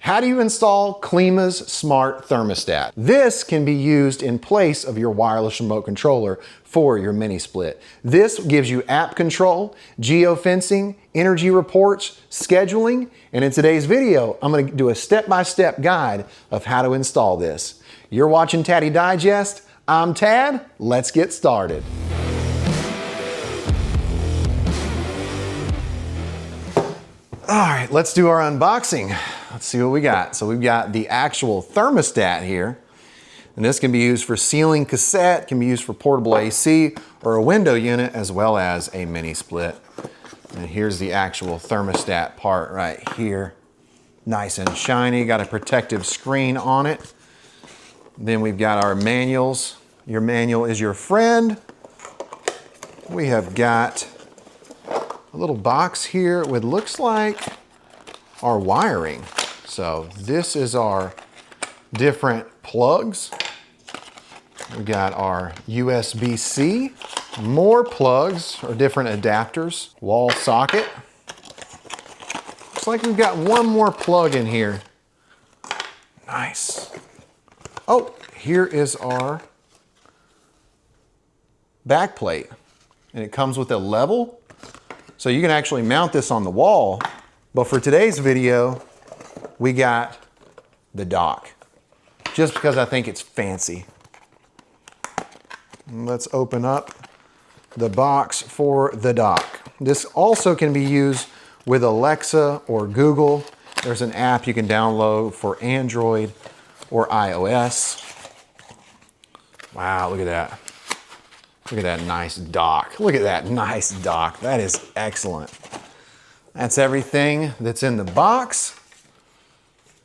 How do you install Klima's smart thermostat? This can be used in place of your wireless remote controller for your mini split. This gives you app control, geofencing, energy reports, scheduling, and in today's video, I'm going to do a step-by-step guide of how to install this. You're watching Taddy Digest. I'm Tad. Let's get started. All right, let's do our unboxing. Let's see what we got. So we've got the actual thermostat here, and this can be used for ceiling cassette, can be used for portable AC or a window unit, as well as a mini split. And here's the actual thermostat part right here. Nice and shiny, got a protective screen on it. Then we've got our manuals. Your manual is your friend. We have got a little box here with looks like our wiring. So this is our different plugs. We got our USB-C, more plugs or different adapters, wall socket. Looks like we've got one more plug in here. Nice. Oh, here is our back plate, and it comes with a level. So you can actually mount this on the wall, but for today's video, we got the dock, just because I think it's fancy. Let's open up the box for the dock. This also can be used with Alexa or Google. There's an app you can download for Android or iOS. Wow, look at that. Look at that nice dock. Look at that nice dock. That is excellent. That's everything that's in the box.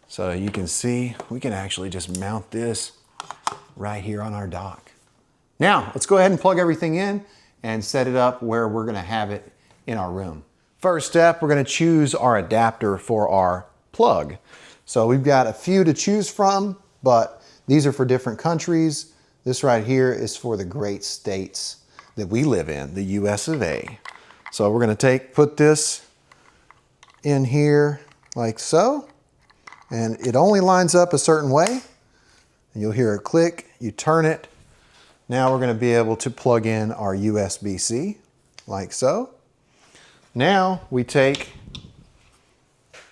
So you can see, we can actually just mount this right here on our dock. Now, let's go ahead and plug everything in and set it up where we're gonna have it in our room. First step, we're gonna choose our adapter for our plug. So we've got a few to choose from, but these are for different countries. This right here is for the great states that we live in, the US of A. So we're gonna put this in here like so, and it only lines up a certain way. And you'll hear a click, you turn it. Now we're gonna be able to plug in our USB-C like so. Now we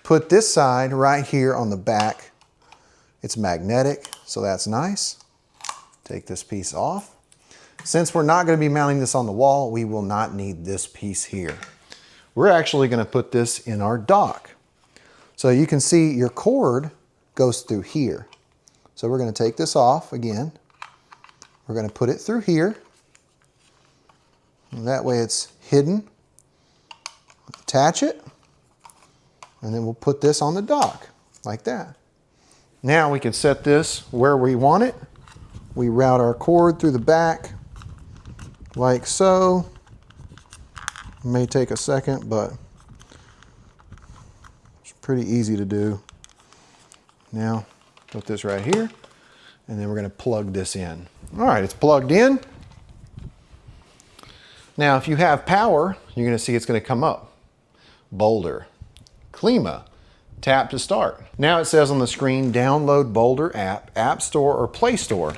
put this side right here on the back. It's magnetic, so that's nice. Take this piece off. Since we're not going to be mounting this on the wall, we will not need this piece here. We're actually going to put this in our dock. So you can see your cord goes through here. So we're going to take this off again. We're going to put it through here. And that way it's hidden. Attach it. And then we'll put this on the dock like that. Now we can set this where we want it. We route our cord through the back like so. It may take a second, but it's pretty easy to do. Now, put this right here, and then we're going to plug this in. All right, it's plugged in. Now, if you have power, you're going to see it's going to come up. Boldr, Klima, tap to start. Now it says on the screen, download Boldr app, App Store or Play Store.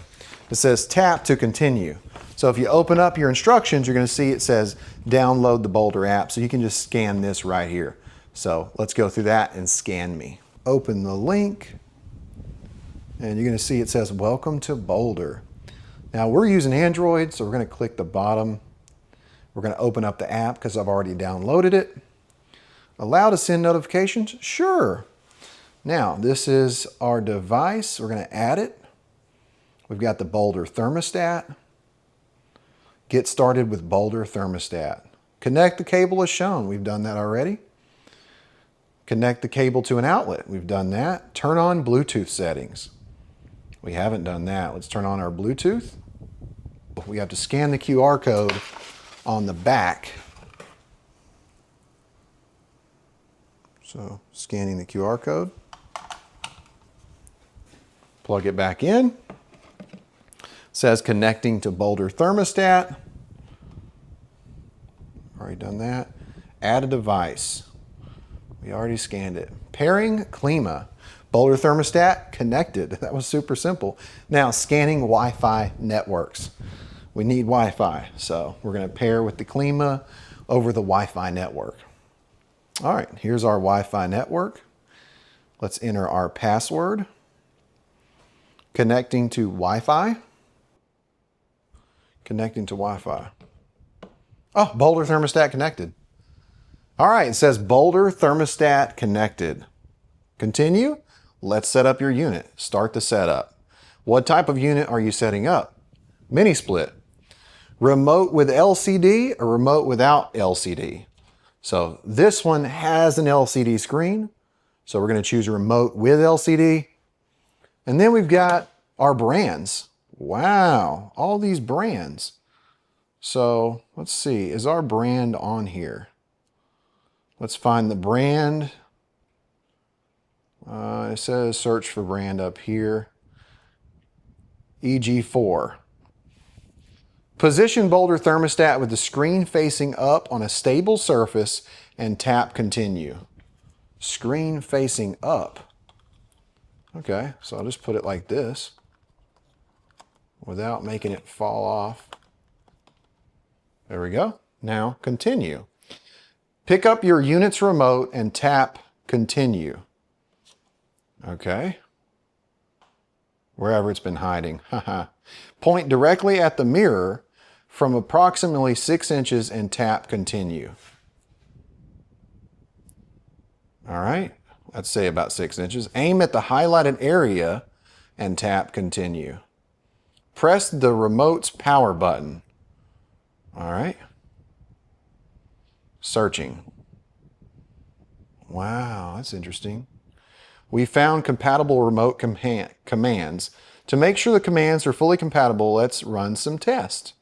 It says tap to continue. So if you open up your instructions, you're going to see it says download the Boldr app. So you can just scan this right here. So let's go through that and scan me. Open the link, and you're going to see it says welcome to Boldr. Now we're using Android, so we're going to click the bottom. We're going to open up the app because I've already downloaded it. Allow to send notifications? Sure. Now this is our device. We're going to add it. We've got the Boldr thermostat. Get started with Boldr thermostat. Connect the cable as shown. We've done that already. Connect the cable to an outlet. We've done that. Turn on Bluetooth settings. We haven't done that. Let's turn on our Bluetooth. We have to scan the QR code on the back. So scanning the QR code. Plug it back in. Says connecting to Boldr thermostat. Already done that. Add a device. We already scanned it. Pairing Klima. Boldr thermostat connected. That was super simple. Now, scanning Wi-Fi networks. We need Wi-Fi, so we're going to pair with the Klima over the Wi-Fi network. All right, here's our Wi-Fi network. Let's enter our password. Connecting to Wi-Fi. Connecting to Wi-Fi. Oh, Boldr thermostat connected. All right, it says Boldr thermostat connected. Continue. Let's set up your unit. Start the setup. What type of unit are you setting up? Mini split. Remote with LCD or remote without LCD? So this one has an LCD screen. So we're going to choose remote with LCD. And then we've got our brands. Wow, all these brands. So let's see, is our brand on here? Let's find the brand. It says search for brand up here. EG4. Position Boldr thermostat with the screen facing up on a stable surface and tap continue. Screen facing up. Okay, so I'll just put it like this without making it fall off. There we go. Now continue. Pick up your unit's remote and tap continue. Okay. Wherever it's been hiding. Point directly at the mirror from approximately 6 inches and tap continue. All right. Let's say about 6 inches. Aim at the highlighted area and tap continue. Press the remote's power button. All right. Searching. Wow, that's interesting. We found compatible remote commands. To make sure the commands are fully compatible, let's run some tests.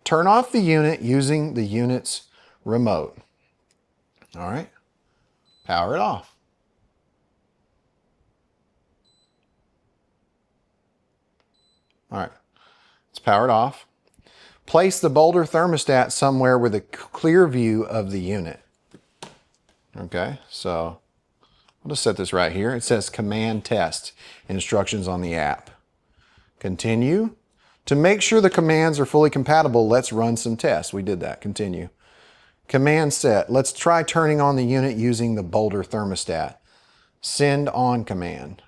Turn off the unit using the unit's remote. All right. Power it off. All right. It's powered off. Place the Boldr thermostat somewhere with a clear view of the unit. Okay, so I'll just set this right here. It says command test, instructions on the app. Continue. To make sure the commands are fully compatible, let's run some tests. We did that. Continue. Command set. Let's try turning on the unit using the Boldr thermostat. Send on command.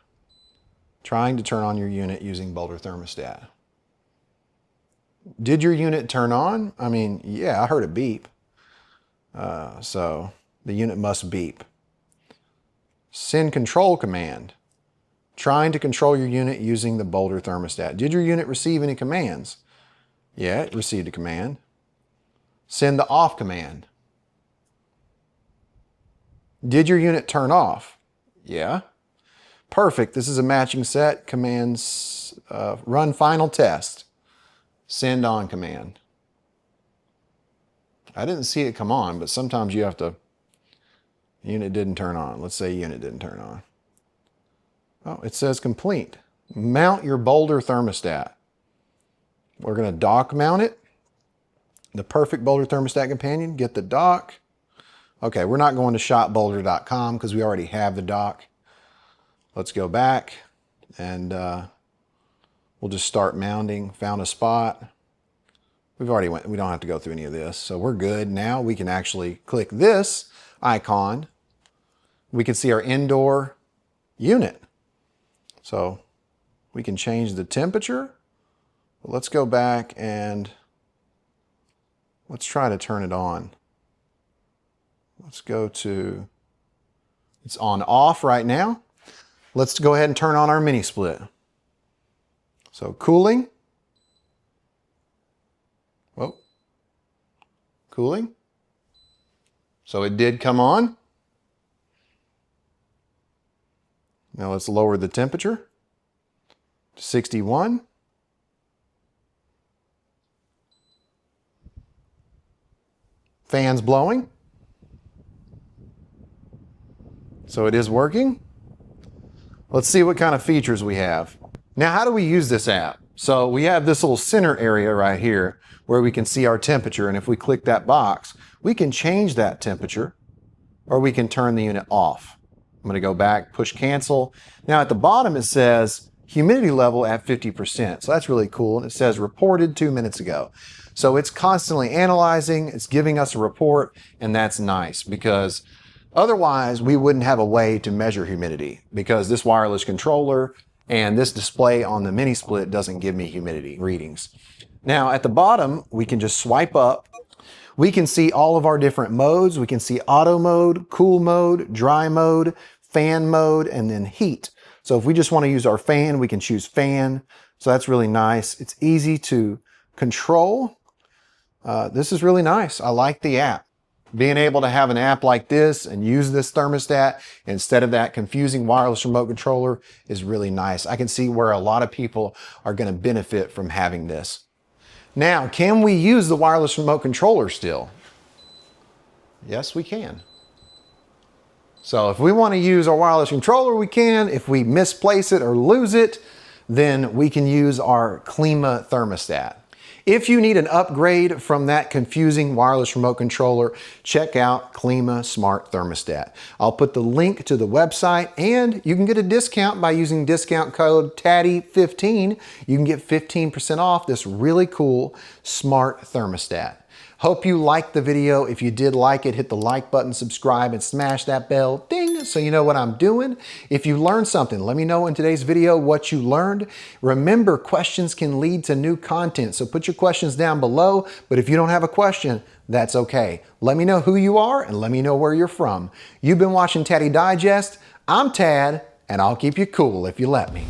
Trying to turn on your unit using Boldr thermostat. Did your unit turn on? I mean, yeah, I heard a beep. So the unit must beep. Send control command. Trying to control your unit using the Boldr thermostat. Did your unit receive any commands? Yeah, it received a command. Send the off command. Did your unit turn off? Yeah. Perfect. This is a matching set. Commands, run final test. Send on command. I didn't see it come on, but sometimes you have to, unit didn't turn on. Let's say unit didn't turn on. Oh, it says complete. Mount your Boldr thermostat. We're going to dock mount it. The perfect Boldr thermostat companion. Get the dock. Okay, we're not going to shopboldr.com because we already have the dock. Let's go back and we'll just start mounting. Found a spot. We don't have to go through any of this. So we're good. Now we can actually click this icon. We can see our indoor unit. So we can change the temperature. Let's go back and let's try to turn it on. Let's go to, it's on off right now. Let's go ahead and turn on our mini split. So cooling. Whoa. Cooling. So it did come on. Now let's lower the temperature to 61. Fans blowing. So it is working. Let's see what kind of features we have. Now, how do we use this app? So we have this little center area right here where we can see our temperature. And if we click that box, we can change that temperature or we can turn the unit off. I'm going to go back, push cancel. Now at the bottom it says humidity level at 50%. So that's really cool. And it says reported 2 minutes ago. So it's constantly analyzing, it's giving us a report, and that's nice because otherwise we wouldn't have a way to measure humidity because this wireless controller and this display on the mini split doesn't give me humidity readings. Now at the bottom, we can just swipe up. We can see all of our different modes. We can see auto mode, cool mode, dry mode, fan mode, and then heat. So if we just want to use our fan, we can choose fan. So that's really nice. It's easy to control. This is really nice. I like the app. Being able to have an app like this and use this thermostat instead of that confusing wireless remote controller is really nice. I can see where a lot of people are going to benefit from having this. Now, can we use the wireless remote controller still? Yes, we can. So if we want to use our wireless controller, we can. If we misplace it or lose it, then we can use our Klima thermostat. If you need an upgrade from that confusing wireless remote controller, check out Klima Smart Thermostat. I'll put the link to the website, and you can get a discount by using discount code TADDY15. You can get 15% off this really cool smart thermostat. Hope you liked the video. If you did like it, hit the like button, subscribe, and smash that bell, ding, so you know what I'm doing. If you learned something, let me know in today's video what you learned. Remember, questions can lead to new content, so put your questions down below. But if you don't have a question, that's okay. Let me know who you are and let me know where you're from. You've been watching Taddy Digest. I'm Tad, and I'll keep you cool if you let me.